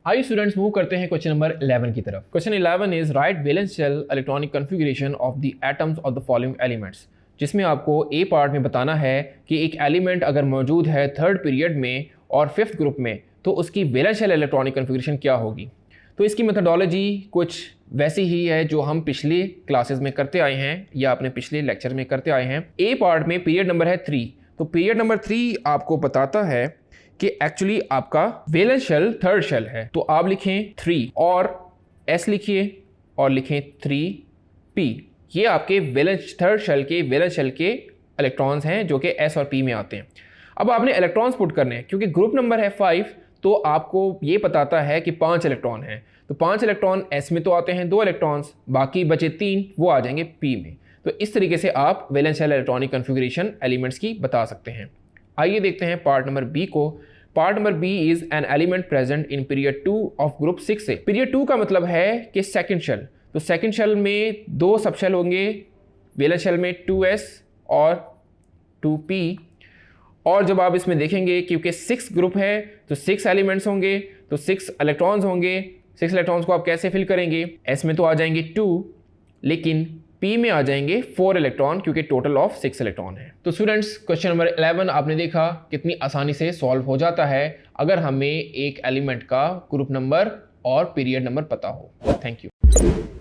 High students, move करते हैं question number 11 की तरफ। Question 11 is write valence shell electronic configuration of the atoms of the following elements, जिसमें आपको ए part में बताना है कि एक एलिमेंट अगर मौजूद है थर्ड पीरियड में और फिफ्थ ग्रुप में तो उसकी वैलेंस शेल इलेक्ट्रॉनिक कॉन्फ़िगरेशन क्या होगी। तो इसकी मेथडोलॉजी कुछ वैसी ही है जो हम पिछले क्लासेस में करते आए हैं या अपने पिछले लेक्चर में करते आए हैं। ए पार्ट में पीरियड नंबर है 3, तो पीरियड नंबर 3 आपको बताता है कि एक्चुअली आपका वैलेंस शेल थर्ड शेल है। तो आप लिखें 3 और S लिखिए और लिखें 3p। ये आपके वैलेंस थर्ड शेल के वैलेंस शेल के इलेक्ट्रॉन्स हैं जो कि S और P में आते हैं। अब आपने इलेक्ट्रॉन्स पुट करने हैं, क्योंकि ग्रुप नंबर है 5 तो आपको ये बताता है कि 5 इलेक्ट्रॉन हैं, तो 5 इलेक्ट्रॉन S में तो आते हैं 2 इलेक्ट्रॉन्स, बाकी बचे 3 वो आ जाएंगे P में। तो इस तरीके से आप valence shell electronic configuration elements की बता सकते हैं। आइए देखते हैं पार्ट नंबर बी को। Part number B is an element present in period 2 of group 6 से। पीरियड 2 का मतलब है कि सेकंड शेल, तो सेकंड शेल में 2 सब शेल होंगे, वैलेंस शेल में 2s और 2p। और जब आप इसमें देखेंगे क्योंकि 6 ग्रुप है तो 6 एलिमेंट्स होंगे, तो 6 इलेक्ट्रॉन्स होंगे। 6 इलेक्ट्रॉन्स को आप कैसे फिल करेंगे, S में तो आ जाएंगे 2, लेकिन P में आ जाएंगे 4 इलेक्ट्रॉन, क्योंकि टोटल ऑफ 6 इलेक्ट्रॉन है। तो स्टूडेंट्स, क्वेश्चन नंबर 11 आपने देखा कितनी आसानी से सॉल्व हो जाता है अगर हमें एक एलिमेंट का ग्रुप नंबर और पीरियड नंबर पता हो। Thank you.